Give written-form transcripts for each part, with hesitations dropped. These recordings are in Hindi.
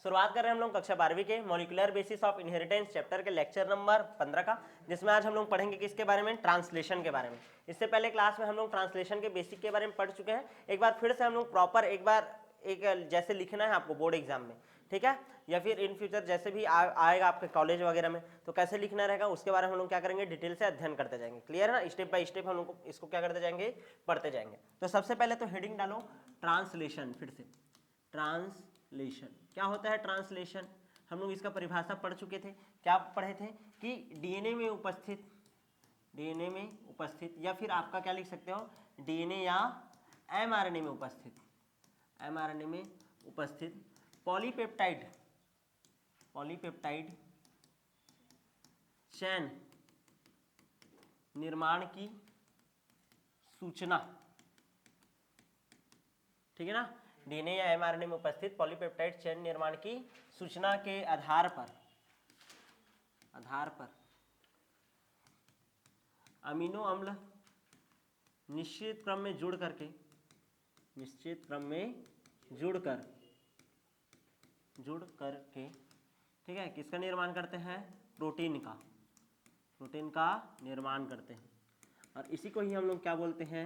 शुरुआत कर रहे हैं हम लोग कक्षा 12वीं के molecular basis of inheritance chapter के लेक्चर नंबर 15 का, जिसमें आज हम लोग पढ़ेंगे किसके बारे में, ट्रांसलेशन के बारे में। इससे पहले क्लास में हम लोग ट्रांसलेशन के बेसिक के बारे में पढ़ चुके हैं। एक बार फिर से हम लोग प्रॉपर एक जैसे लिखना है आपको बोर्ड एग्जाम में, ठीक है, या फिर इन फ्यूचर जैसे भी आएगा आपके कॉलेज वगैरह में, तो कैसे लिखना रहेगा उसके बारे में हम लोग क्या करेंगे, डिटेल से अध्ययन करते जाएंगे। क्लियर है ना, स्टेप बाय स्टेप हम लोग इसको क्या करते जाएंगे, पढ़ते जाएंगे। तो सबसे पहले तो हेडिंग डालो ट्रांसलेशन। फिर से ट्रांसलेशन क्या होता है, ट्रांसलेशन हम लोग इसका परिभाषा पढ़ चुके थे। क्या पढ़े थे कि डीएनए में उपस्थित या फिर आपका क्या लिख सकते हो, डीएनए या एमआरएनए में उपस्थित पॉलीपेप्टाइड चैन निर्माण की सूचना, ठीक है ना, डीएनए या एमआरएनए में उपस्थित पॉलीपेप्टाइड चैन निर्माण की सूचना के आधार पर अमीनो अम्ल निश्चित क्रम में जुड़ करके ठीक है, किसका निर्माण करते हैं, प्रोटीन का निर्माण करते हैं। और इसी को ही हम लोग क्या बोलते हैं,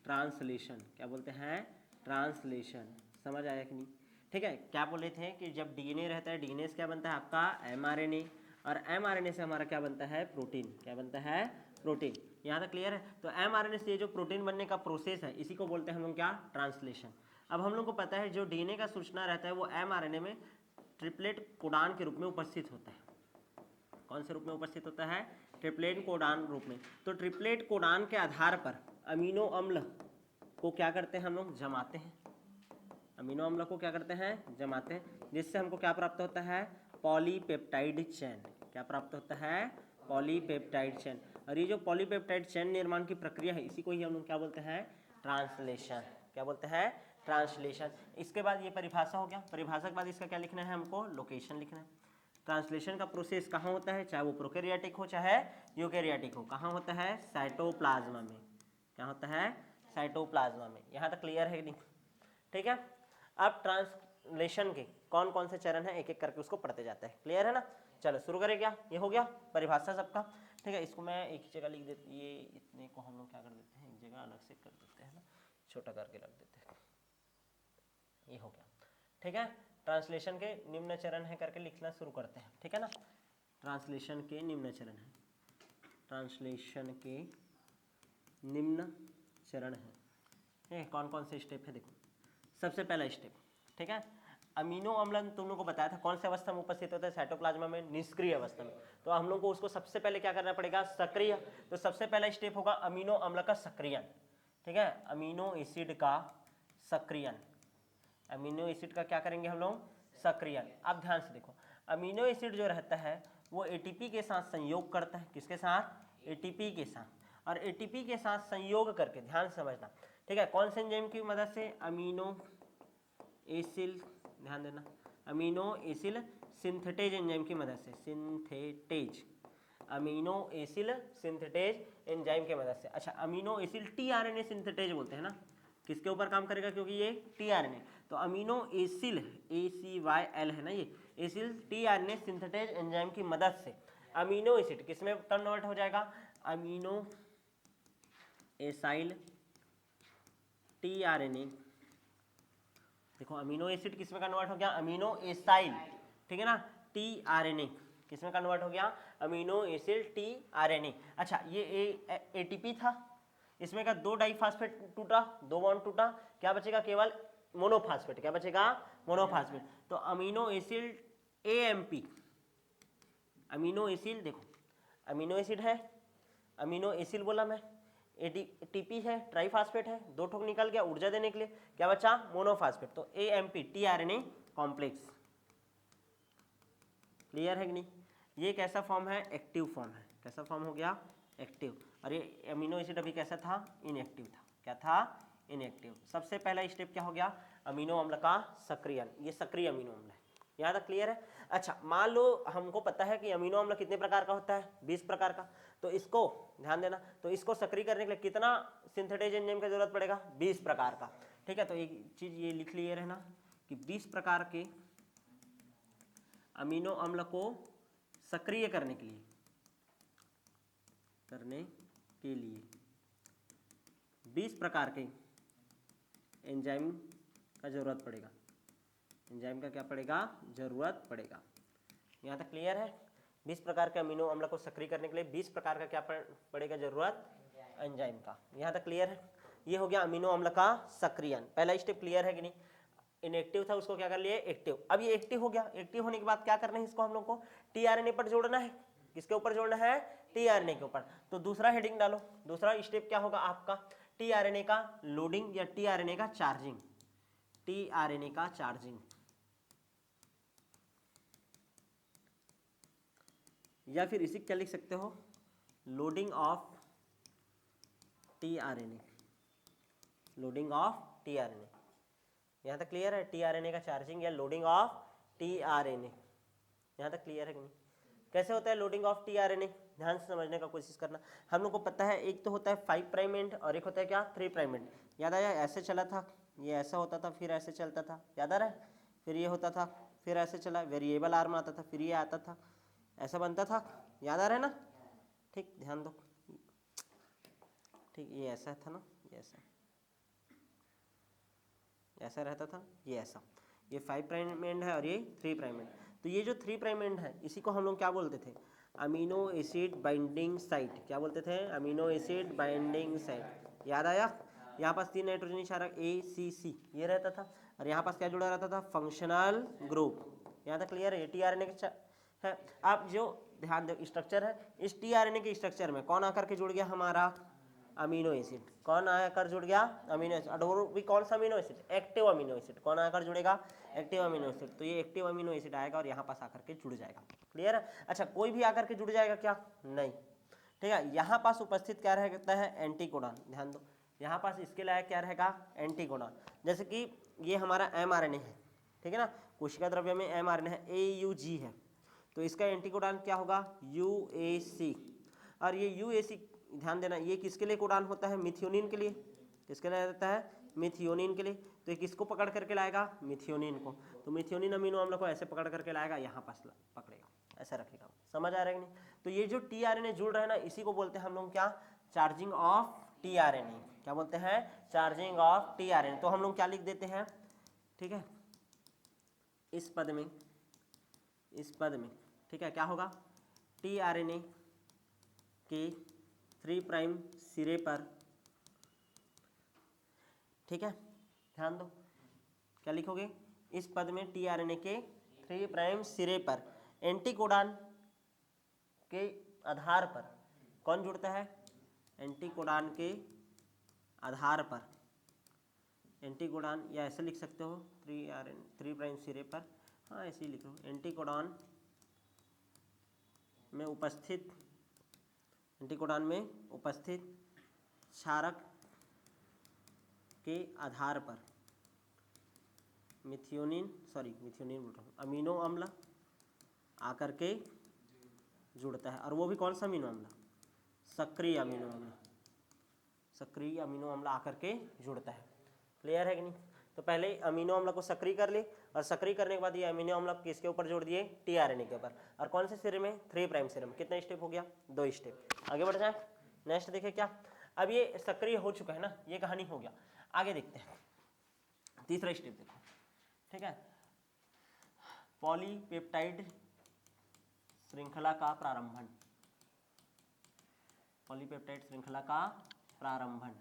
ट्रांसलेशन। क्या बोलते हैं, ट्रांसलेशन। समझ आया कि नहीं? ठीक है, क्या बोले थे कि जब डीएनए रहता है, डीएनए से क्या बनता है आपका एमआरएनए, और एमआरएनए से हमारा क्या बनता है, प्रोटीन। क्या बनता है, प्रोटीन। यहाँ तक क्लियर है? तो एमआरएनए से जो प्रोटीन बनने का प्रोसेस है, इसी को बोलते हैं हम लोग क्या, ट्रांसलेशन। अब हम लोग को पता है जो डीएनए का सूचना रहता है वो एमआरएनए में ट्रिपलेट कोडान के रूप में उपस्थित होता है। कौन से रूप में उपस्थित होता है, ट्रिपलेट कोडान रूप में। तो ट्रिपलेट कोडान के आधार पर अमीनो अम्ल को क्या करते हैं हम लोग, जमाते हैं। अमीनो अम्ल को क्या करते हैं, जमाते हैं, जिससे हमको क्या प्राप्त होता है, पॉलीपेप्टाइड चैन। क्या प्राप्त होता है, पॉलीपेप्टाइड चैन। और ये जो पॉलीपेप्टाइड चैन निर्माण की प्रक्रिया है, इसी को ही हम लोग क्या बोलते हैं, ट्रांसलेशन। क्या बोलते हैं, ट्रांसलेशन। इसके बाद ये परिभाषा हो गया। परिभाषा के बाद इसका क्या लिखना है, हमको लोकेशन लिखना है। ट्रांसलेशन का प्रोसेस कहाँ होता है, चाहे वो प्रोकैरियोटिक हो चाहे यूकैरियोटिक हो, कहाँ होता है, साइटोप्लाज्मा में। क्या होता है, साइटोप्लाज्मा में। यहाँ तक क्लियर है कि नहीं? ठीक है, अब ट्रांसलेशन के कौन कौन से चरण है, एक एक करके उसको पढ़ते जाते हैं। क्लियर है ना? चलो शुरू करें। क्या ये हो गया परिभाषा सबका? ठीक है, इसको मैं एक ही जगह लिख देती, ये इतने को हम लोग क्या कर देते हैं, एक जगह अलग से कर देते हैं ना, छोटा करके रख देते हैं। ये हो गया, ठीक है। ट्रांसलेशन के निम्न चरण है करके लिखना शुरू करते हैं, ठीक है ना। ट्रांसलेशन के निम्न चरण है, ट्रांसलेशन के निम्न चरण है। ठीक है, कौन कौन से स्टेप है देखो। सबसे पहला स्टेप, ठीक है, अमीनो अम्ल तुम लोगों को बताया था कौन से अवस्था में उपस्थित होता है, साइटोप्लाज्मा में निष्क्रिय अवस्था में। तो हम लोग को उसको सबसे पहले क्या करना पड़ेगा, सक्रिय। तो सबसे पहला स्टेप होगा अमीनो अम्ल का सक्रियन। ठीक है, अमीनो एसिड का सक्रियन। अमीनो एसिड का क्या करेंगे हम लोग, सक्रियन। अब ध्यान से देखो, अमीनो एसिड जो रहता है वो एटीपी के साथ संयोग करता है। किसके साथ, एटीपी के साथ। और एटीपी के साथ संयोग करके, ध्यान से समझना, ठीक है, कौन से एंजाइम की मदद से, अमीनो एसिल, ध्यान देना, अमीनो एसिल सिंथेटेज एंजाइम की मदद से, synthetase, amino acyl synthetase enzyme की मदद से। अच्छा, अमीनो एसिल टीआरएनए सिंथेटेज बोलते हैं ना, किसके ऊपर काम करेगा, क्योंकि ये टीआरएनए। तो अमीनो एसिल, ACYL है ना, ये एसिल टीआरएनए सिंथेटेज एंजाइम की मदद से अमीनो एसिड किसमें कन्वर्ट हो जाएगा, अमीनो एसाइल टीआरएनए। देखो अमीनो एसिड किसमें कन्वर्ट हो गया, अमीनो एसाइल, ठीक है ना, टीआरएनए किसमें कन्वर्ट हो गया, अमीनो एसिड टीआरएनए। अच्छा, ये एटीपी था, इसमें का 2 डाइफास्फेट टूटा, 2 बॉन्ड टूटा, क्या बचेगा, केवल मोनोफास्फेट। क्या बचेगा, मोनोफास्फेट। तो amino acid AMP, amino acid, देखो अमीनो एसिड है, अमीनो एसिड बोला मैं, एटीपी है, ट्राइफास्फेट है, 2 ठोक निकल गया ऊर्जा देने के लिए, क्या बचा, मोनोफास्फेट। तो AMP टीआरएनए कॉम्प्लेक्स। क्लियर है कि नहीं? ये कैसा फॉर्म है, एक्टिव फॉर्म है। कैसा फॉर्म हो गया, एक्टिव। और ये अमीनो एसिड अभी कैसा था, इनएक्टिव था। क्या था, इनएक्टिव। सबसे पहला स्टेप क्या हो गया, अमीनो अम्ल का सक्रियन। ये सक्रिय अमीनो अम्ल है। यहाँ तक क्लियर है? अच्छा, मान लो हमको पता है कि अमीनो अम्ल कितने प्रकार का होता है, 20 प्रकार का। तो इसको ध्यान देना, तो इसको सक्रिय करने के लिए कितना सिंथेटेज एंजाइम की जरूरत पड़ेगा, 20 प्रकार का। ठीक है, तो एक चीज ये लिख लिए रहना कि 20 प्रकार के अमीनो अम्ल को सक्रिय करने के लिए 20 प्रकार के एंजाइम का जरूरत पड़ेगा। एंजाइम का क्या पड़ेगा? जरूरत पड़ेगा। यहाँ तक क्लियर है? 20 प्रकार के अमीनो अम्ल को सक्रिय करने के लिए 20 प्रकार का क्या पड़ेगा जरूरत? एंजाइम का। यहाँ तक क्लियर है? ये हो गया अमीनो अम्ल का सक्रियण। पहला स्टेप क्लियर है कि नहीं? इनएक्टिव था उसको क्या कर लिए? एक्टिव। अब ये एक्टिव हो गया। एक्टिव होने के बाद क्या करना है इसको हम लोग को? टीआरएनए पर जोड़ना है। किसके ऊपर जोड़ना है? टीआरएनए के ऊपर। तो दूसरा हेडिंग डालो। दूसरा स्टेप क्या होगा आपका? टीआरएनए का लोडिंग या टीआरएनए का चार्जिंग। टीआरएनए का चार्जिंग या फिर इसी क्या लिख सकते हो? Loading of tRNA. Loading of tRNA. यहाँ तक क्लियर है? टीआरएनए का चार्जिंग या लोडिंग ऑफ टीआरएनए। यहाँ तक क्लियर है कि नहीं? कैसे होता है लोडिंग ऑफ टीआरएनए? ध्यान से समझने का कोशिश करना। हम लोग को पता है एक तो होता है 5 प्राइम एंड और एक होता है क्या? 3 प्राइम एंड। याद आया? ऐसे चला था, ये ऐसा होता था, फिर ऐसे चलता था, याद आ रहा है? फिर ये होता था, फिर ऐसे चला, वेरिएबल आर्म आता था, फिर ये आता था, ऐसा बनता था, याद आ रहा है ना? ठीक, ध्यान दो। ठीक, ये ऐसा था ना, ये ऐसा रहता था, ये ऐसा। ये 5 प्राइम एंड है और ये 3 प्राइम एंड। तो ये जो 3 प्राइम एंड है इसी को हम लोग क्या बोलते थे? Amino acid binding site. क्या बोलते थे? Amino acid binding site. याद आया? यहाँ पास 3 नाइट्रोजन क्षारक ACC ये रहता था और यहाँ पास क्या जुड़ा रहता था? Functional group. यहाँ तक क्लियर है? टीआरएनए के है। अब जो ध्यान दो स्ट्रक्चर है, इस टीआरएनए के स्ट्रक्चर में कौन आकर के जुड़ गया? हमारा अमीनो एसिड। कौन आकर जुड़ गया? Amino acid. और भी कौन सा amino acid? Active amino acid. कौन आकर जुड़ेगा? Active amino acid. तो ये एक्टिव अमीनो एसिड आएगा और यहाँ पास आकर के जुड़ जाएगा। क्लियर है? अच्छा, कोई भी आकर के जुड़ जाएगा क्या? नहीं। ठीक है, यहाँ पास उपस्थित क्या रहता है? एंटीकोडॉन। ध्यान दो, यहाँ पास इसके लायक क्या रहेगा? एंटीकोडॉन। जैसे कि ये हमारा mRNA है, ठीक है ना? कोशिका द्रव्य में mRNA है, AUG है, तो इसका एंटीकोडॉन क्या होगा? UAC। और ये UAC ध्यान देना, ये किसके लिए कोडान होता है? मिथियोनिन के लिए। किसके लिए रहता है? मिथियोनिन के लिए। तो ये किसको पकड़ करके लाएगा? मिथियोनिन को। तो मिथियोनिन अमीनो अम्ल को ऐसे पकड़ करके लाएगा, यहाँ पास पकड़ेगा, ऐसा रखेगा। समझ आ रहा है कि नहीं? तो ये जो टीआरएनए जुड़ रहा है ना, इसी को बोलते हैं हम लोग क्या? Charging of tRNA. क्या बोलते हैं? Charging of tRNA. तो हम लोग क्या लिख देते हैं? ठीक है, इस पद में ठीक है, क्या होगा? टीआरएनए के 3 प्राइम सिरे पर, ठीक है, ध्यान दो, क्या लिखोगे? इस पद में टीआरएनए के 3 प्राइम सिरे पर एंटीकोडॉन के आधार पर कौन जुड़ता है? एंटीकोडॉन के आधार पर एंटीकोडॉन, या ऐसे लिख सकते हो 3 प्राइम सिरे पर, हाँ ऐसे ही लिखो, एंटीकोडॉन में उपस्थित क्षारक के आधार पर मिथियोनिन बोल रहा हूँ, अमीनो अम्ल आकर के जुड़ता है। और वो भी कौन सा अमीनो अम्ल? सक्रिय अमीनो अम्ल। सक्रिय अमीनो अम्ल आकर के जुड़ता है। क्लियर है कि नहीं? तो पहले अमीनो अम्ल को सक्रिय कर ले और सक्रिय करने के बाद ये अमीनो अम्ल किसके ऊपर जोड़ दिए? टीआरएनए के ऊपर। और कौन से सिरे में? 3 प्राइम सिरे में। कितने स्टेप हो गया? 2 स्टेप। आगे बढ़ जाए, नेक्स्ट देखें क्या। अब ये सक्रिय हो चुका है ना, ये कहानी हो गया। आगे देखते हैं, तीसरा स्टेप देखो, ठीक है, पॉलीपेप्टाइड श्रृंखला का प्रारंभन। पॉलीपेप्टाइड श्रृंखला का प्रारंभन।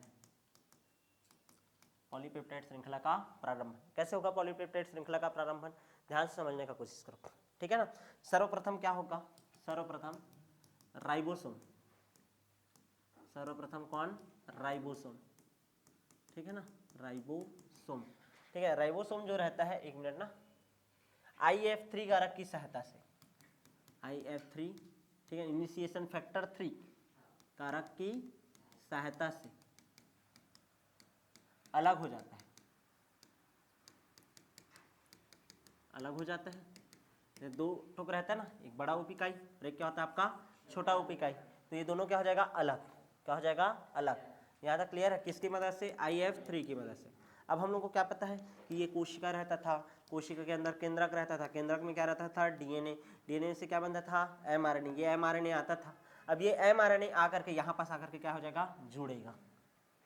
पॉलीपेप्टाइड श्रृंखला का प्रारंभन कैसे होगा? पॉलीपेप्टाइड श्रृंखला का प्रारंभन ध्यान से समझने का कोशिश करो, ठीक है ना। सर्वप्रथम क्या होगा? सर्वप्रथम राइबोसोम। सर्वप्रथम कौन? राइबोसोम, ठीक है ना, राइबोसोम। ठीक है, राइबोसोम जो रहता है, एक मिनट ना, IF3 कारक की सहायता से, IF3, ठीक है, इनिशिएशन फैक्टर 3 कारक की सहायता से अलग हो जाता है, अलग हो जाता है। ये 2 टुक रहता है ना, एक बड़ा उपिकाई और एक क्या होता है आपका छोटा उपिकाई। तो ये दोनों क्या हो जाएगा? अलग। क्या हो जाएगा? अलग। यहाँ तक क्लियर है? किसकी मदद से? IF3 की मदद से। अब हम लोग को क्या पता है कि ये कोशिका रहता था, कोशिका के अंदर केंद्रक रहता था, केंद्रक में क्या रहता था, डीएनए, डीएनए से क्या बनता था, एमआरएनए, ये एमआरएनए आता था। अब ये एमआरएनए आकर के यहाँ पास आकर के क्या हो जाएगा, जुड़ेगा।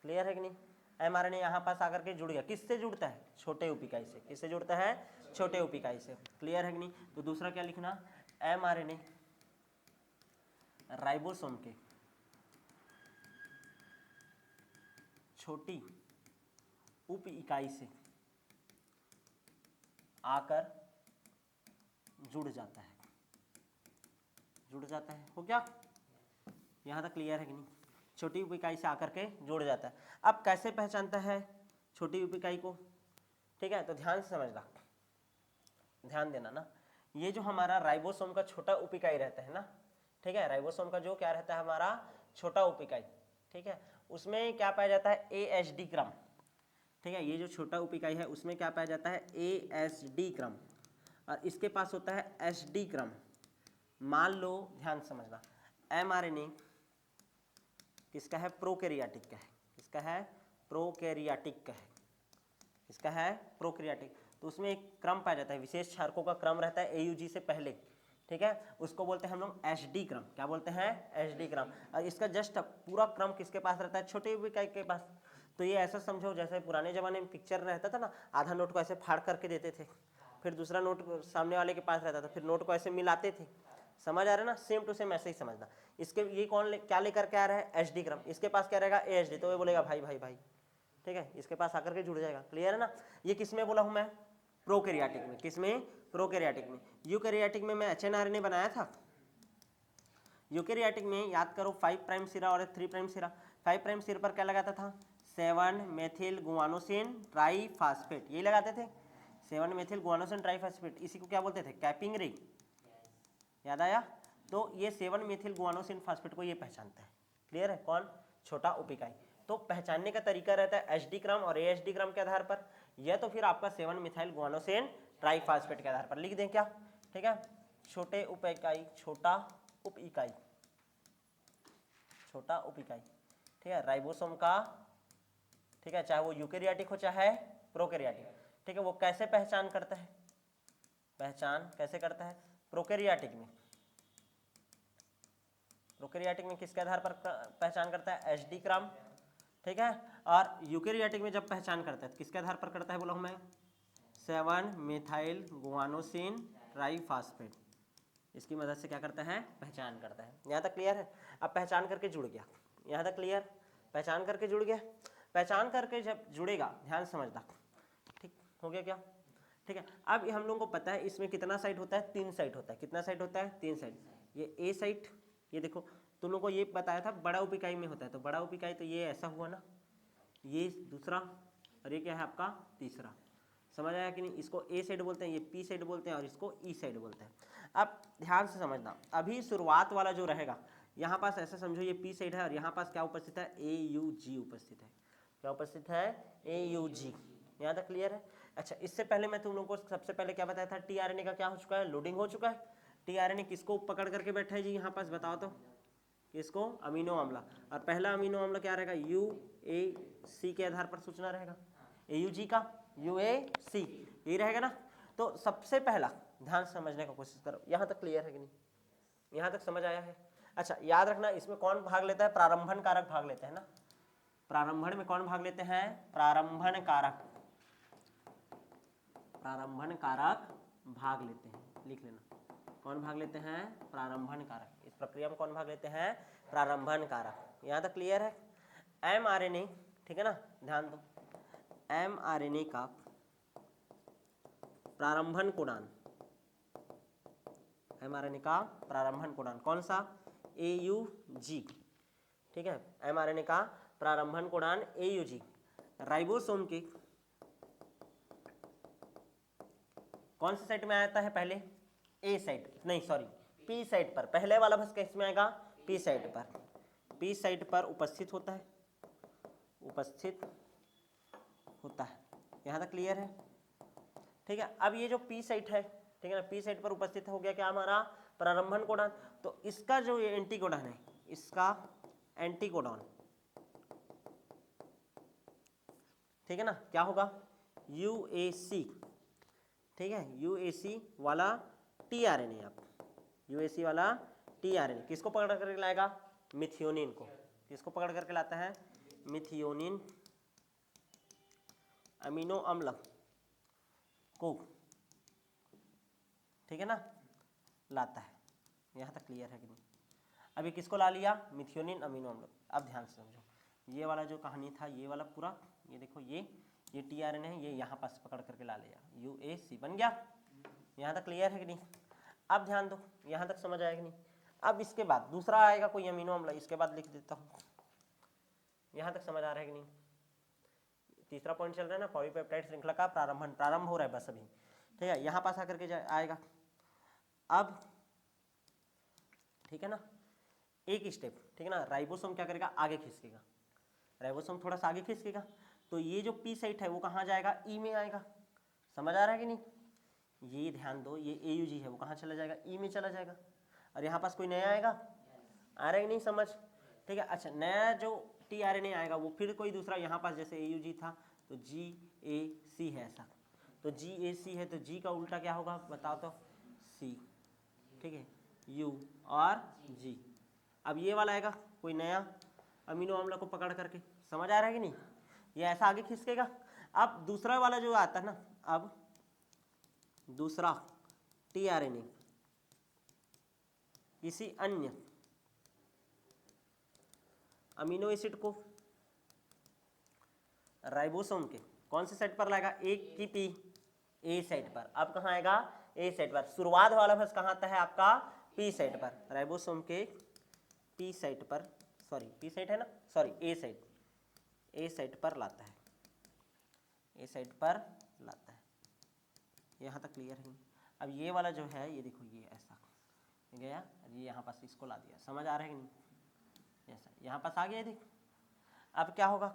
क्लियर है कि नहीं, एमआरएनए यहाँ पास आकर के जुड़ गया, किससे जुड़ता है, छोटे उपिकाई से। किससे जुड़ता है, छोटे उपिकाई से। क्लियर है कि नहीं। तो दूसरा क्या लिखना, एमआरएनए राइबोसोम के छोटी उप इकाई से आकर जुड़ जाता है, जुड़ जाता है, हो गया। यहाँ तक क्लियर है कि नहीं, छोटी उप इकाई से आकर के जुड़ जाता है। अब कैसे पहचानता है छोटी उप इकाई को, ठीक है, तो ध्यान से समझना, ध्यान देना ना। ये जो हमारा राइबोसोम का छोटा उप इकाई रहता है ना, ठीक है, राइबोसोम का जो क्या रहता है हमारा छोटा उप इकाई, ठीक है, उसमें क्या पाया जाता है, ASD क्रम। ठीक है, ये जो छोटा उप इकाई है उसमें क्या पाया जाता है, ASD क्रम, और इसके पास होता है SD क्रम। मान लो, ध्यान समझना, mRNA किसका है, प्रोकैरियोटिक का है। किसका है, प्रोकैरियोटिक का है। किसका है, प्रोकैरियोटिक। तो उसमें एक क्रम पाया जाता है, विशेष क्षारकों का क्रम रहता है AUG से पहले, ठीक है, उसको बोलते हैं हम लोग SD क्रम। क्या बोलते हैं, SD क्रम। और इसका जस्ट पूरा क्रम किसके पास रहता है, छोटे उप इकाई के पास। तो ये ऐसा समझो जैसे पुराने जमाने में पिक्चर रहता था ना, आधा नोट को ऐसे फाड़ करके देते थे, फिर दूसरा नोट सामने वाले के पास रहता था, फिर नोट को ऐसे मिलाते थे। समझ आ रहा है ना, सेम टू सेम ऐसे ही समझना। इसके ये क्या लेकर के आ रहा है, SD क्रम, इसके पास क्या रहेगा, ASD, तो ये बोलेगा भाई भाई भाई, ठीक है, इसके पास आकर के जुड़ जाएगा। क्लियर है ना। ये किस में बोला हूं मैं, प्रोकैरियोटिक में। किस में, प्रोकैरियोटिक में। यूकैरियोटिक में मैं HNRNA बनाया था। यूकैरियोटिक में याद करो 5 प्राइम सिरा और 3 प्राइम सिरा। 5 प्राइम सिर पर क्या लगाता था, 7 मेथिल गुआनोसिन ट्राइफॉस्फेट, यही लगाते थे, 7 मेथिल गुआनोसिन ट्राइफॉस्फेट। इसी को क्या बोलते थे, कैपिंग रिंग। याद आया। तो ये 7 मेथिल गुआनोसिन फास्फेट को ये पहचानता है। क्लियर है, कौन, छोटा उप इकाई। तो पहचानने का तरीका रहता है SD क्रम और ASD क्रम के आधार पर, या तो फिर आपका 7 मिथाइल गुआनोसिन ट्राइफॉस्फेट के आधार पर लिख दें क्या, ठीक है। छोटे उप इकाई, छोटा उप इकाई, छोटा उप इकाई, ठीक है, राइबोसोम का, ठीक है, चाहे वो यूकैरियोटिक हो चाहे प्रोकैरियोटिक, ठीक है। वो कैसे पहचान करता है, पहचान कैसे करता है, प्रोकैरियोटिक में, प्रोकैरियोटिक में किसके आधार पर पहचान करता है, SD क्रम, ठीक है। और यूकैरियोटिक में जब पहचान करता है तो किसके आधार पर करता है, बोला हूं मैं, 7 मिथाइल गुआनोसिन ट्राइफॉस्फेट, इसकी मदद से क्या करता है, पहचान करता है। यहाँ तक क्लियर है। अब पहचान करके जुड़ गया, यहाँ तक क्लियर, पहचान करके जुड़ गया। पहचान करके जब जुड़ेगा, ध्यान समझना, ठीक हो गया क्या, ठीक है। अब हम लोगों को पता है इसमें कितना साइट होता है, 3 साइट होता है। कितना साइट होता है, 3 साइट। ये A साइट, ये देखो तुम लोगों को ये बताया था बड़ा उप इकाई में होता है, तो बड़ा उप इकाई तो ये ऐसा हुआ ना, ये दूसरा, और ये क्या है आपका तीसरा। समझ आया कि नहीं। इसको A साइड बोलते हैं, ये P साइड बोलते हैं, और इसको E साइड बोलते हैं। अब ध्यान से समझना, अभी शुरुआत वाला जो रहेगा, यहाँ पास ऐसा समझो ये P साइड है, और यहाँ पास क्या उपस्थित है, AUG उपस्थित है। क्या उपस्थित है, AUG। यहाँ तक क्लियर है। अच्छा, इससे पहले मैं तुम लोगों को सबसे पहले क्या बताया था, tRNA का क्या हो चुका है, लोडिंग हो चुका है। tRNA किसको पकड़ करके बैठा है जी, यहाँ पास बताओ तो, किसको, अमीनो अम्ला। और पहला अमीनो अम्ल क्या रहेगा, UAC के आधार पर सूचना रहेगा, AUG का UAC, यही रहेगा ना। तो सबसे पहला ध्यान समझने का कोशिश करो, यहाँ तक क्लियर है कि नहीं, यहाँ तक समझ आया है। अच्छा, याद रखना इसमें कौन भाग लेता है, प्रारंभन कारक भाग लेते हैं ना। प्रारंभन में कौन भाग लेते हैं, प्रारंभन कारक, प्रारंभन कारक भाग लेते हैं, लिख लेना, कौन भाग लेते हैं, प्रारंभन कारक। इस प्रक्रिया में कौन भाग लेते हैं, प्रारंभन कारक। यहाँ तक क्लियर है। mRNA, ठीक है ना, ध्यान दो, mRNA का प्रारंभन कोडान, mRNA का प्रारंभन कोडान कौन सा, AUG, ठीक है। mRNA का प्रारंभन कोडान AUG राइबोसोम के कौन सी साइट में आता है, पहले A साइट, नहीं सॉरी P साइट पर, पहले वाला बस किस में आएगा, P साइट पर, P साइट पर उपस्थित होता है, उपस्थित होता है। यहाँ तक क्लियर है, ठीक है। अब ये जो P साइट है, ठीक है ना, P साइट पर उपस्थित हो गया क्या हमारा, प्रारंभन कोडान। तो इसका जो ये एंटीकोडॉन है, इसका एंटीकोडॉन, ठीक है ना, क्या होगा, UAC, ठीक है, यूएसी वाला टीआरएनए, आप यूएसी वाला टीआरएनए किसको पकड़ करके लाएगा, मिथियोनिन को। किसको पकड़ करके लाता है, मिथियोनिन अमीनो अम्ल को, ठीक है ना, लाता है। यहाँ तक क्लियर है कि नहीं। अभी किसको ला लिया, मिथियोनिन अमीनो अम्ल। अब ध्यान से समझो, ये वाला जो कहानी था, ये वाला पूरा, ये देखो ये टीआरएनए है, ये यहाँ पास पकड़ करके ला लिया, यूएसी बन गया। यहाँ तक क्लियर है कि नहीं। अब ध्यान दो, यहाँ तक समझ आया कि नहीं। अब इसके बाद दूसरा आएगा कोई अमीनो अम्ल, इसके बाद लिख देता हूँ। यहाँ तक समझ आ रहा है कि नहीं। तीसरा पॉइंट चल रहा है ना, पॉलीपेप्टाइड श्रृंखला का प्रारंभ हो रहा है बस अभी, ठीक है। यहाँ पास आकर के आएगा। अब ठीक है ना, एक स्टेप, ठीक है ना, राइबोसोम क्या करेगा, आगे खिसकेगा। राइबोसोम थोड़ा सा आगे खिसकेगा, तो ये जो पी साइट है वो कहाँ जाएगा, ई में आएगा। समझ आ रहा है कि नहीं। ये ध्यान दो, ये एयूजी है वो कहाँ चला जाएगा, ई में चला जाएगा। और यहाँ पास कोई नया आएगा, आ रहा है कि नहीं समझ, ठीक है। अच्छा, नया जो टीआरएनए आएगा वो फिर कोई दूसरा, यहाँ पास जैसे एयूजी था तो जीएसी है ऐसा, तो जीएसी है तो जी का उल्टा क्या होगा बताओ तो, सी, ठीक है, यू और जी। अब ये वाला आएगा कोई नया अमीनो अम्ल को पकड़ करके, समझ आ रहा है कि नहीं। ये ऐसा आगे खिसकेगा। अब दूसरा वाला जो आता है ना, अब दूसरा टीआरएनए किसी अन्य अमीनो एसिड को राइबोसोम के कौन से साइड पर लाएगा, एक की पी, ए साइड पर। अब कहाँ आएगा, ए साइड पर। शुरुआत वाला बस कहाँ आता है आपका, पी साइड पर। राइबोसोम के पी साइड पर, सॉरी पी साइड है ना, सॉरी ए साइड, ए साइड पर लाता है, ए साइड पर लाता है। यहाँ तक क्लियर है। अब ये वाला जो है, ये देखो ये ऐसा गया, ये यहाँ पास इसको ला दिया। समझ आ रहा है कि नहीं, ऐसा यहाँ पास आ गया। देखो अब क्या होगा,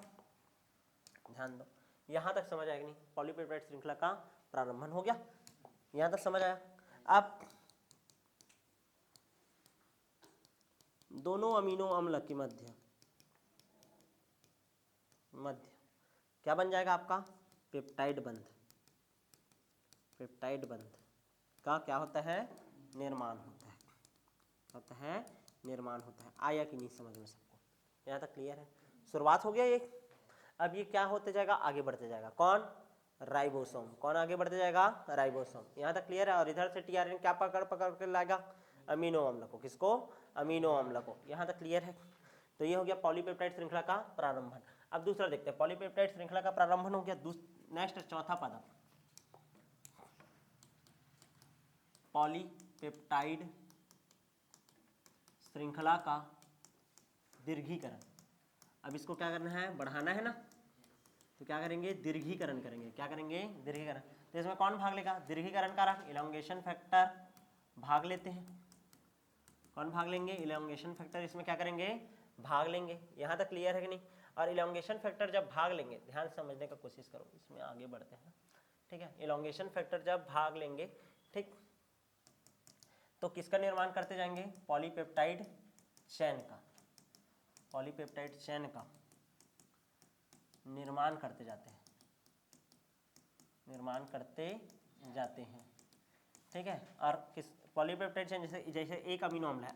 ध्यान दो, यहाँ तक समझ आएगा नहीं। पॉलीपेप्टाइड श्रृंखला का प्रारंभन हो गया, यहाँ तक समझ आया। अब दोनों अमीनो अम्ल के मध्य क्या बन जाएगा आपका, पेप्टाइड बंध। पेप्टाइड बंध का क्या होता है, निर्माण होता है, निर्माण होता है। आया कि नहीं समझ में सबको, यहाँ तक क्लियर है। शुरुआत हो गया ये। अब ये क्या होते जाएगा, आगे बढ़ते जाएगा। कौन, राइबोसोम। कौन आगे बढ़ते जाएगा, राइबोसोम। यहाँ तक क्लियर है। और इधर से टीआरएनए क्या पकड़ के लाएगा, अमीनो अम्ल को। किसको, अमीनो अम्ल को। यहाँ तक क्लियर है। तो ये हो गया पॉलीपेप्टाइड श्रृंखला का प्रारंभन। अब दूसरा देखते हैं, पॉलीपेप्टाइड श्रृंखला का प्रारंभन हो गया। नेक्स्ट चौथा पद, पॉलीपेप्टाइड श्रृंखला का दीर्घीकरण। अब इसको क्या करना है, बढ़ाना है ना, तो क्या करेंगे, दीर्घीकरण करेंगे। क्या करेंगे, दीर्घीकरण। तो इसमें कौन भाग लेगा, दीर्घीकरण कारक, इलॉन्गेशन फैक्टर भाग लेते हैं। कौन भाग लेंगे, इलॉन्गेशन फैक्टर इसमें क्या करेंगे, भाग लेंगे। यहाँ तक क्लियर है कि नहीं। और इलॉन्गेशन फैक्टर जब भाग लेंगे, ध्यान से समझने का कोशिश करो, इसमें आगे बढ़ते हैं, ठीक है। इलॉन्गेशन फैक्टर जब भाग लेंगे, ठीक, तो किसका निर्माण करते जाएंगे, पॉलीपेप्टाइड चेन का। पॉलीपेप्टाइड चेन का निर्माण करते जाते हैं, निर्माण करते जाते हैं, ठीक है। और किस पॉलीपेप्टाइड चेन, जैसे एक अमीनो अम्ल है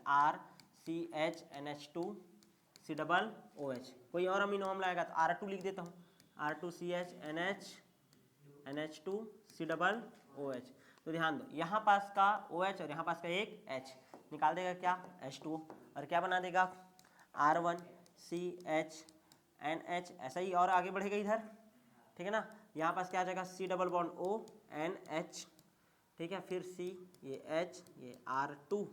RCHNH2COOH, कोई और अमीनो अम्ल आएगा तो R2 लिख देता हूँ, R2CHNH2COOH। तो ध्यान दो, यहाँ पास का OH और यहाँ पास का एक H निकाल देगा क्या, H2O, और क्या बना देगा R1CHNH। ऐसा ही और आगे बढ़ेगा इधर, ठीक है ना। यहाँ पास क्या आ जाएगा, C+ONH, ठीक है। फिर C, ये H, ये R2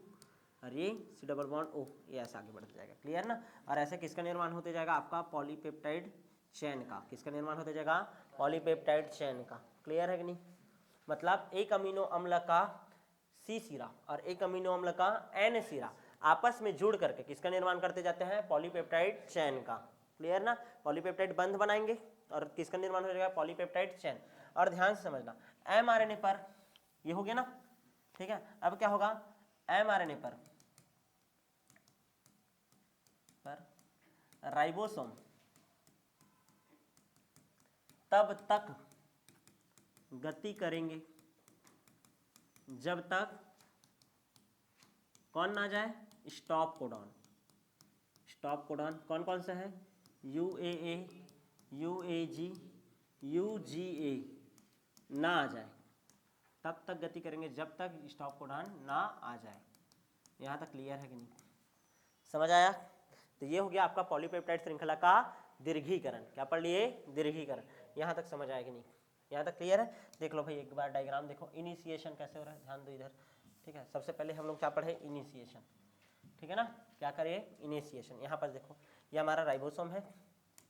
और ये C+O, ये ऐसा आगे बढ़ते जाएगा। क्लियर ना। और ऐसे किसका निर्माण होते जाएगा, आपका पॉलीपेप्टाइड चेन का। किसका निर्माण होते जाएगा, पॉलीपेप्टाइड चेन का। क्लियर है कि नहीं। मतलब एक अमीनो अम्ल का C सिरा और एक अमीनो अम्ल का N सिरा आपस में जुड़ करके किसका निर्माण करते जाते हैं, पॉलीपेप्टाइड चेन का। क्लियर ना। पॉलीपेप्टाइड बंध बनाएंगे और किसका निर्माण हो जाएगा, पॉलीपेप्टाइड चेन। और ध्यान से समझना, mRNA पर ये हो गया ना, ठीक है। अब क्या होगा, mRNA पर राइबोसोम तब तक गति करेंगे जब तक कौन ना जाए, स्टॉप कोडॉन। स्टॉप कोडॉन कौन कौन सा है, UAA, UAG, UGA ना आ जाए, तब तक गति करेंगे जब तक स्टॉप कोडॉन ना आ जाए। यहाँ तक क्लियर है कि नहीं, समझ आया? तो ये हो गया आपका पॉलीपेप्टाइड श्रृंखला का दीर्घीकरण। क्या पढ़ लिए, दीर्घीकरण। यहाँ तक समझ आया कि नहीं, यहाँ तक क्लियर है? देख लो भाई एक बार डायग्राम देखो, इनिशिएशन कैसे हो रहा है, ध्यान दो इधर। ठीक है, सबसे पहले हम लोग क्या पढ़े, इनिशिएशन। ठीक है ना, क्या करें, इनिशिएशन। यहाँ पर देखो ये हमारा राइबोसोम है,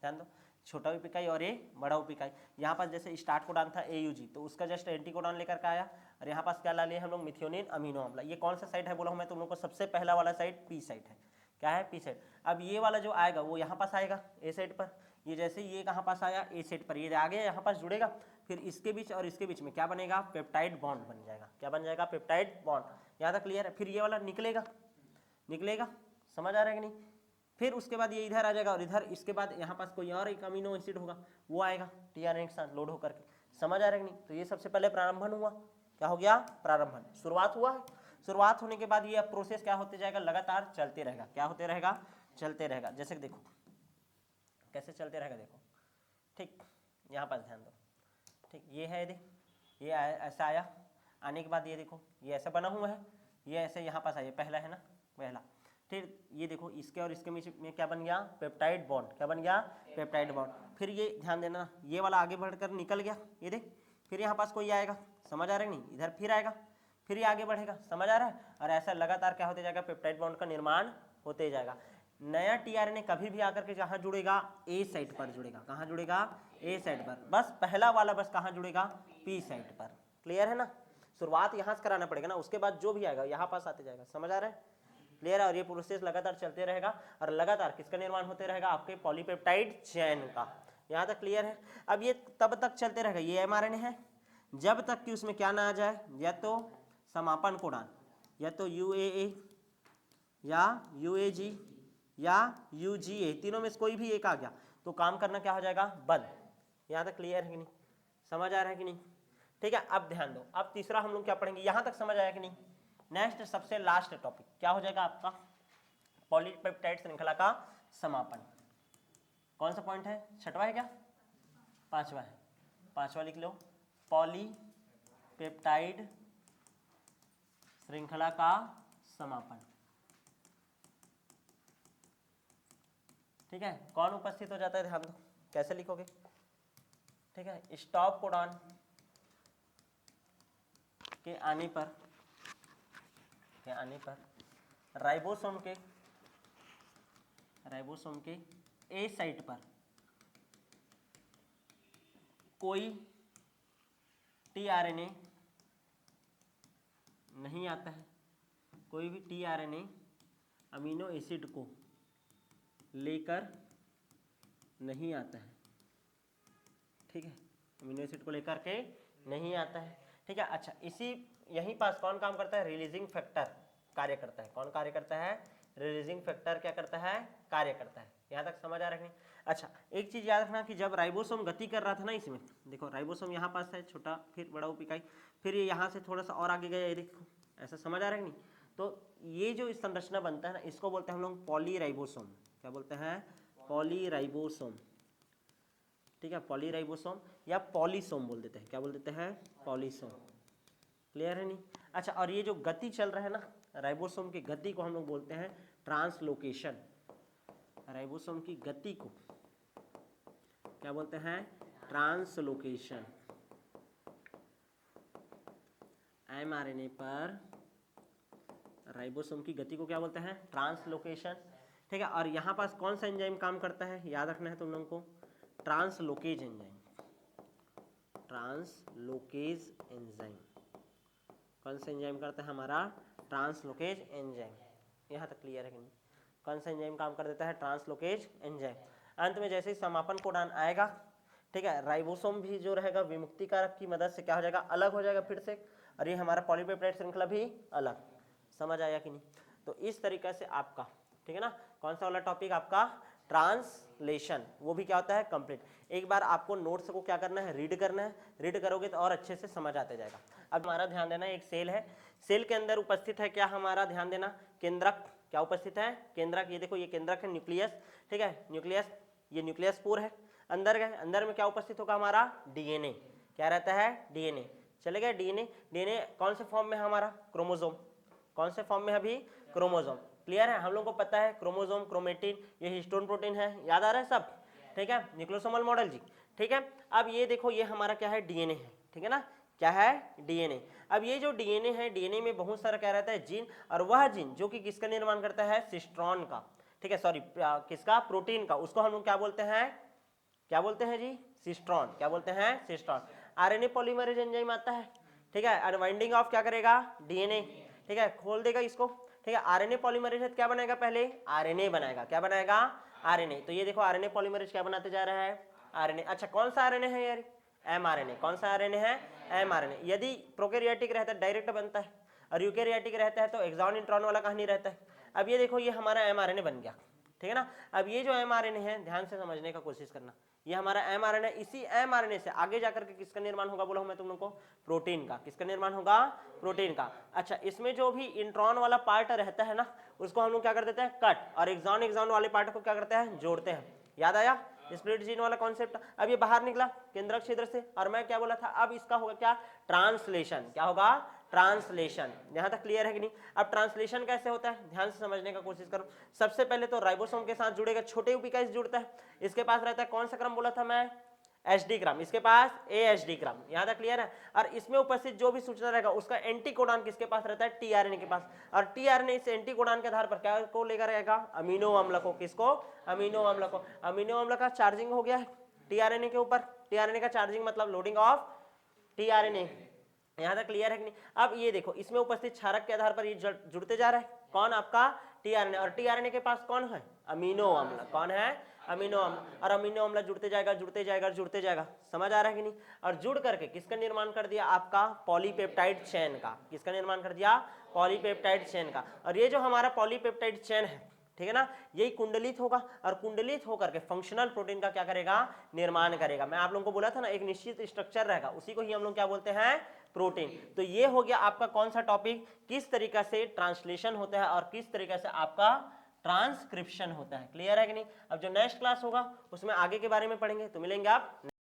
ध्यान दो, छोटा उपिकाई और ये बड़ा उपिकाई। यहाँ पास जैसे स्टार्ट कोडॉन था AUG, तो उसका जस्ट एंटी कोडॉन लेकर के आया, और यहाँ पास क्या ला लिए हम लोग, मिथियोनिन अमीनो अम्ल। ये कौन सा साइड है बोला हूँ मैं तुम लोग को, सबसे पहला वाला साइड P साइड है। क्या है, P साइड। अब ये वाला जो आएगा वो यहाँ पास आएगा A साइड पर, ये जैसे ये कहाँ पास आया, A साइड पर, ये आगे यहाँ पास जुड़ेगा, फिर इसके बीच और इसके बीच में क्या बनेगा, पेप्टाइड बॉन्ड बन जाएगा। क्या बन जाएगा, पेप्टाइड बॉन्ड। यहाँ तक क्लियर है? फिर ये वाला निकलेगा, समझ आ रहा है कि नहीं? फिर उसके बाद ये इधर आ जाएगा, और इधर इसके बाद यहाँ पास कोई और एक अमीनो एसिड होगा, वो आएगा TRNA के साथ लोड होकर के। समझ आ रहा है कि नहीं? तो ये सबसे पहले प्रारंभन हुआ। क्या हो गया, प्रारंभन, शुरुआत हुआ है। शुरुआत होने के बाद ये प्रोसेस क्या होते जाएगा, लगातार चलते रहेगा। क्या होते रहेगा, चलते रहेगा। जैसे कि देखो कैसे चलते रहेगा, देखो ठीक, यहाँ पास ध्यान दो। ठीक, ये है, ये ऐसा आया, आने के बाद ये देखो ये ऐसा बना हुआ है, ये ऐसे यहाँ पास आया, पहला है ना, पहला। फिर ये देखो इसके और इसके बीच में क्या बन गया, पेप्टाइड बॉन्ड। क्या बन गया, पेप्टाइड बॉन्ड। फिर ये ध्यान देना, ये वाला आगे बढ़कर निकल गया, ये देख, फिर यहाँ पास कोई आएगा, समझ आ रहा है नहीं, इधर फिर आएगा, फिर ये आगे बढ़ेगा, समझ आ रहा है? और ऐसा लगातार क्या होते जाएगा, पेप्टाइड बॉन्ड का निर्माण होते जाएगा। नया TRNA कभी भी आकर के जहाँ जुड़ेगा, A साइट पर जुड़ेगा। कहाँ जुड़ेगा, A साइट पर। बस पहला वाला बस कहाँ जुड़ेगा, P साइट पर। क्लियर है ना? शुरुआत यहाँ से कराना पड़ेगा ना, उसके बाद जो भी आएगा यहाँ पास आते जाएगा। समझ आ रहा है, क्लियर है? और ये प्रोसेस लगातार चलते रहेगा, और लगातार किसका निर्माण होते रहेगा, आपके पॉलीपेप्टाइड चेन का। यहाँ तक क्लियर है? अब ये तब तक चलते रहेगा, ये mRNA है, जब तक कि उसमें क्या ना आ जाए, या तो समापन कोडान, या तो UAA या UAG या UGA, तीनों में से कोई भी एक आ गया तो काम करना क्या हो जाएगा, बंद। यहाँ तक क्लियर है कि नहीं, समझ आ रहा है कि नहीं? ठीक है, अब ध्यान दो, अब तीसरा हम लोग क्या पढ़ेंगे, यहाँ तक समझ आया कि नहीं? नेक्स्ट सबसे लास्ट टॉपिक क्या हो जाएगा आपका, पॉलीपेप्टाइड श्रृंखला का समापन। कौन सा पॉइंट है, छठवां है क्या, पांचवा है, पांचवा लिख लो, पॉलीपेप्टाइड श्रृंखला का समापन। ठीक है, कौन उपस्थित हो जाता है, ध्यान दो, कैसे लिखोगे? ठीक है, स्टॉप कोडॉन के आने पर, राइबोसोम के A साइट पर कोई TRNA नहीं आता है, कोई भी TRNA अमीनो एसिड को लेकर नहीं आता है। ठीक है, अमीनो एसिड को लेकर के नहीं आता है। ठीक है, अच्छा, इसी यहीं पास कौन काम करता है, रिलीजिंग फैक्टर कार्य करता है। कौन कार्य करता है, रिलीजिंग फैक्टर क्या करता है, कार्य करता है। यहाँ तक समझ आ रहा है नहीं? अच्छा, एक चीज याद रखना कि जब राइबोसोम गति कर रहा था ना, इसमें देखो राइबोसोम यहाँ पास है छोटा, फिर बड़ा उपिकाई, फिर ये यहाँ से थोड़ा सा और आगे गया, ये देखो ऐसा, समझ आ रहा है नहीं? तो ये जो संरचना बनता है ना, इसको बोलते हैं हम लोग पॉलीराइबोसोम। क्या बोलते हैं, पॉलीराइबोसोम। ठीक है, पॉलीराइबोसोम या पॉलीसोम बोल देते हैं। क्या बोल देते हैं, पॉलीसोम। क्लियर है नहीं? अच्छा, और ये जो गति चल रहा है ना राइबोसोम की गति को हम लोग बोलते हैं ट्रांसलोकेशन। राइबोसोम की गति को क्या बोलते हैं, ट्रांसलोकेशन। mRNA पर राइबोसोम की गति को क्या बोलते हैं, ट्रांसलोकेशन। ठीक है, और यहाँ पास कौन सा एंजाइम काम करता है, याद रखना है तुम लोगों को, ट्रांसलोकेज एंजाइम। ट्रांसलोकेज एंजाइम कौन सा एंजाइम करता है, हमारा ट्रांसलोकेज एंजाइम। यहाँ तक क्लियर है कि नहीं? कौन सा एंजाइम काम कर देता है, ट्रांसलोकेज एंजाइम। अंत में जैसे ही समापन कोडान आएगा, ठीक है, राइबोसोम भी जो रहेगा विमुक्ति कारक की मदद से क्या हो जाएगा, अलग हो जाएगा फिर से, और ये हमारा पॉलीपेप्टाइड श्रृंखला भी अलग। समझ आया कि नहीं? तो इस तरीके से आपका, ठीक है ना, कौन सा वाला टॉपिक आपका, ट्रांसलेशन, वो भी क्या होता है, कंप्लीट। एक बार आपको नोट्स को क्या करना है, रीड करना है, रीड करोगे तो और अच्छे से समझ आते जाएगा। अब हमारा ध्यान देना, एक सेल है, सेल के अंदर उपस्थित है क्या हमारा, ध्यान देना, केंद्रक। क्या उपस्थित है, केंद्रक। ये देखो ये केंद्रक है, न्यूक्लियस, ठीक है, न्यूक्लियस, ये न्यूक्लियस पूर है। अंदर गए, अंदर में क्या उपस्थित होगा हमारा, डीएनए। क्या रहता है, डीएनए। चले गए, डीएनए। डीएनए कौन से फॉर्म में है हमारा, क्रोमोसोम। कौन से फॉर्म में अभी, क्रोमोसोम। क्लियर है, हम लोग को पता है क्रोमोसोम, क्रोमेटिन, ये हिस्टोन प्रोटीन है, याद आ रहा है सब, ठीक है, न्यूक्लियोसोमल मॉडल जी, ठीक है। अब ये देखो ये हमारा क्या है, डीएनए है, ठीक है ना, क्या है, डीएनए। अब ये जो डीएनए है, डीएनए में बहुत सारा क्या रहता है, जीन, और वह जीन जो कि किसका निर्माण करता है, सिस्ट्रॉन का, ठीक है, सॉरी किसका, प्रोटीन का, उसको हम लोग क्या बोलते हैं, क्या बोलते हैं जी, सिस्ट्रॉन। क्या बोलते हैं, सिस्ट्रॉन। आरएनए पॉलीमरेज एंजाइम आता है, ठीक है, अनवाइंडिंग ऑफ क्या करेगा, डीएनए, ठीक है, खोल देगा इसको, ठीक है। आरएनए पॉलीमरेज क्या बनाएगा, पहले आरएनए बनाएगा। क्या बनाएगा, आरएनए। तो ये देखो आरएनए पॉलीमरेज क्या बनाते जा रहा है, आरएनए। अच्छा कौन सा आरएनए है यार, एमआरएनए। कौन सा आरएनए है, एमआरएनए। यदि प्रोकैरियोटिक रहता है डायरेक्ट बनता है, और यूकैरियोटिक रहता है तो एक्सॉन इंट्रॉन वाला कहानी रहता है। अब ये देखो ये हमारा एमआरएनए बन गया, ठीक है ना। अब ये जो एमआरएनए है, ध्यान से समझने का कोशिश करना, ये हमारा एमआरएनए, इसी एमआरएनए से आगे जाकर के किसका निर्माण होगा, बोलो मैं तुम लोग को, प्रोटीन का। किसका निर्माण होगा, प्रोटीन का। अच्छा इसमें जो भी इंट्रॉन वाला पार्ट रहता है ना, उसको हम लोग क्या कर देते हैं, कट, और एक्सॉन एक्सॉन वाले पार्ट को क्या करते हैं, जोड़ते हैं। याद आया, स्प्लिट जीन वाला कॉन्सेप्ट। अब ये बाहर निकला केंद्रक छिद्र से, और मैं क्या बोला था, अब इसका होगा क्या, ट्रांसलेशन। क्या होगा, ट्रांसलेशन। यहां तक क्लियर है कि नहीं। अब ट्रांसलेशन कैसे होता है, ध्यान से समझने का कोशिश करो। सबसे पहले तो राइबोसोम के साथ जुड़ेगा, छोटे उपिकाइस जुड़ता है, इसके पास रहता है कौन सा क्रम बोला था मैं, एचडी क्रम, इसके पास एएचडी क्रम। यहां तक क्लियर है। और इसमें उपस्थित जो भी सूचना रहेगा उसका एंटीकोडॉन किसके पास रहता है, टीआरएनए के पास। और टीआरएनए इस एंटीकोडॉन के आधार पर क्या को लेकर रहेगा, अमीनो अम्ल को। किसको, अमीनो अम्ल को। अमीनो अम्ल का चार्जिंग हो गया है टीआरएनए के ऊपर। टीआरएनए का चार्जिंग मतलब लोडिंग ऑफ टीआरएनए। यहां तक क्लियर है कि नहीं। अब ये देखो इसमें उपस्थित क्षारक के आधार पर ये जुड़ते जा रहा है, कौन, आपका टीआरएनए। और टीआरएनए के पास कौन है, अमीनो अम्ल। कौन है, अमीनो अम्ल। और अमीनो अम्ल जुड़ते जाएगा, जुड़ते जाएगा, जुड़ते जाएगा। समझ आ रहा है कि नहीं। और जुड़ करके किसका निर्माण कर दिया, आपका पॉलीपेप्टाइड चेन का। किसका निर्माण कर दिया, पॉलीपेप्टाइड चेन का। और ये जो हमारा पॉलीपेप्टाइड चेन है, ठीक है ना, यही कुंडलित होगा, और कुंडलित होकर के फंक्शनल प्रोटीन का क्या करेगा, निर्माण करेगा। मैं आप लोगों को बोला था ना, एक निश्चित स्ट्रक्चर रहेगा, उसी को ही हम लोग क्या बोलते हैं, प्रोटीन। तो ये हो गया आपका कौन सा टॉपिक, किस तरीका से ट्रांसलेशन होता है और किस तरीके से आपका ट्रांसक्रिप्शन होता है। क्लियर है कि नहीं। अब जो नेक्स्ट क्लास होगा उसमें आगे के बारे में पढ़ेंगे। तो मिलेंगे आप